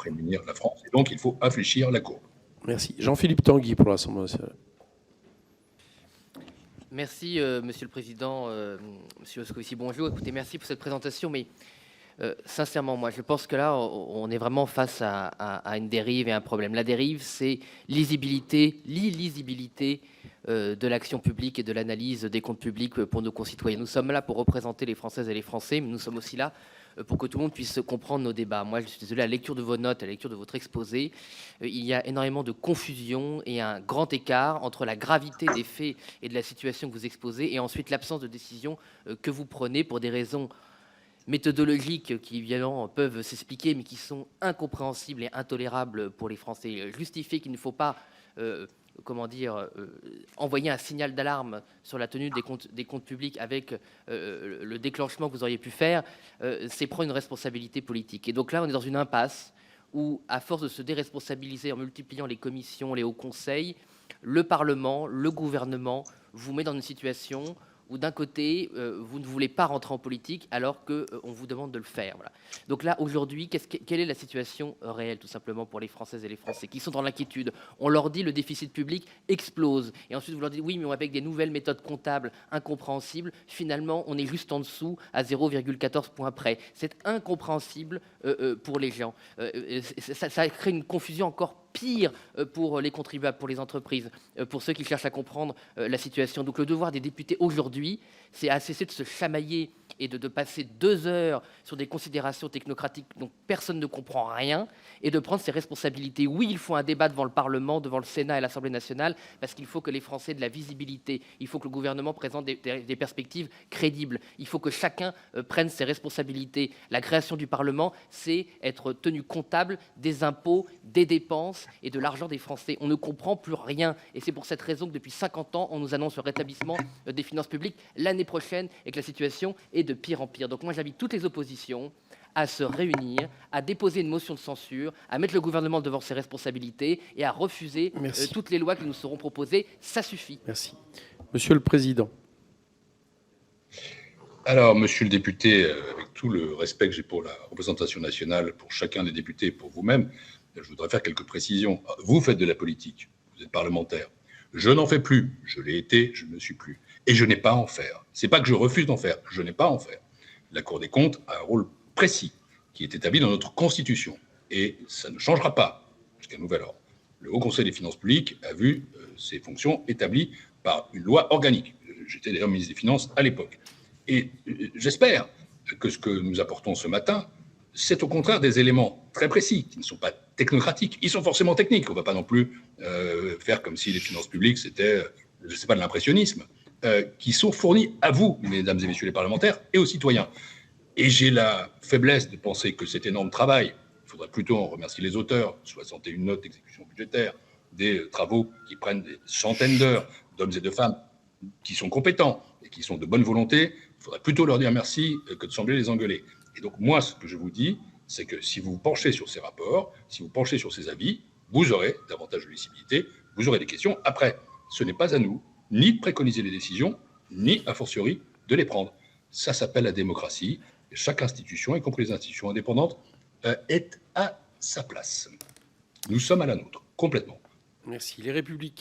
prémunir la France. Et donc, il faut infléchir la courbe. Merci. Jean-Philippe Tanguy pour l'Assemblée nationale. Merci, Monsieur le Président. Monsieur Moscovici, bonjour. Écoutez, merci pour cette présentation, mais sincèrement, moi, je pense que là, on est vraiment face à une dérive et un problème. La dérive, c'est l'illisibilité de l'action publique et de l'analyse des comptes publics pour nos concitoyens. Nous sommes là pour représenter les Françaises et les Français, mais nous sommes aussi là pour que tout le monde puisse comprendre nos débats. Moi, je suis désolé, à la lecture de vos notes, à la lecture de votre exposé, il y a énormément de confusion et un grand écart entre la gravité des faits et de la situation que vous exposez et ensuite l'absence de décision que vous prenez pour des raisons méthodologiques qui, évidemment, peuvent s'expliquer, mais qui sont incompréhensibles et intolérables pour les Français. Justifier qu'il ne faut pas envoyer un signal d'alarme sur la tenue des comptes publics avec le déclenchement que vous auriez pu faire, c'est prendre une responsabilité politique. Et donc là, on est dans une impasse où, à force de se déresponsabiliser en multipliant les commissions, les hauts conseils, le Parlement, le gouvernement vous met dans une situation où d'un côté, vous ne voulez pas rentrer en politique alors qu'on vous demande de le faire. Voilà. Donc là, aujourd'hui, quelle est la situation réelle, tout simplement, pour les Françaises et les Français qui sont dans l'inquiétude? On leur dit le déficit public explose. Et ensuite, vous leur dites, oui, mais avec des nouvelles méthodes comptables incompréhensibles, finalement, on est juste en dessous, à 0,14 points près. C'est incompréhensible pour les gens. Ça crée une confusion encore pire pour les contribuables, pour les entreprises, pour ceux qui cherchent à comprendre la situation. Donc le devoir des députés aujourd'hui, c'est à cesser de se chamailler et de passer 2 heures sur des considérations technocratiques dont personne ne comprend rien, et de prendre ses responsabilités. Oui, il faut un débat devant le Parlement, devant le Sénat et l'Assemblée nationale, parce qu'il faut que les Français aient de la visibilité. Il faut que le gouvernement présente des perspectives crédibles. Il faut que chacun prenne ses responsabilités. La création du Parlement, c'est être tenu comptable des impôts, des dépenses et de l'argent des Français. On ne comprend plus rien. Et c'est pour cette raison que depuis 50 ans, on nous annonce le rétablissement des finances publiques l'année prochaine et que la situation est de pire en pire. Donc moi, j'invite toutes les oppositions à se réunir, à déposer une motion de censure, à mettre le gouvernement devant ses responsabilités et à refuser toutes les lois qui nous seront proposées. Ça suffit. Merci. Monsieur le Président. Alors, monsieur le député, avec tout le respect que j'ai pour la représentation nationale, pour chacun des députés et pour vous-même, je voudrais faire quelques précisions. Vous faites de la politique, vous êtes parlementaire. Je n'en fais plus. Je l'ai été, je ne le suis plus. Et je n'ai pas à en faire. C'est pas que je refuse d'en faire, je n'ai pas à en faire. La Cour des comptes a un rôle précis qui est établi dans notre Constitution. Et ça ne changera pas jusqu'à nouvel ordre. Le Haut Conseil des finances publiques a vu ses fonctions établies par une loi organique. J'étais d'ailleurs ministre des Finances à l'époque. Et j'espère que ce que nous apportons ce matin, c'est au contraire des éléments très précis, qui ne sont pas technocratiques. Ils sont forcément techniques. On ne va pas non plus faire comme si les finances publiques, c'était, je ne sais pas, de l'impressionnisme, qui sont fournis à vous, mesdames et messieurs les parlementaires, et aux citoyens. Et j'ai la faiblesse de penser que cet énorme travail, il faudrait plutôt en remercier les auteurs, 61 notes d'exécution budgétaire, des travaux qui prennent des centaines d'heures, d'hommes et de femmes qui sont compétents et qui sont de bonne volonté, il faudrait plutôt leur dire merci que de sembler les engueuler. Et donc moi, ce que je vous dis, c'est que si vous vous penchez sur ces rapports, si vous penchez sur ces avis, vous aurez davantage de lisibilité, vous aurez des questions. Après, ce n'est pas à nous ni de préconiser les décisions, ni a fortiori de les prendre. Ça s'appelle la démocratie. Et chaque institution, y compris les institutions indépendantes, est à sa place. Nous sommes à la nôtre, complètement. Merci. Les Républicains.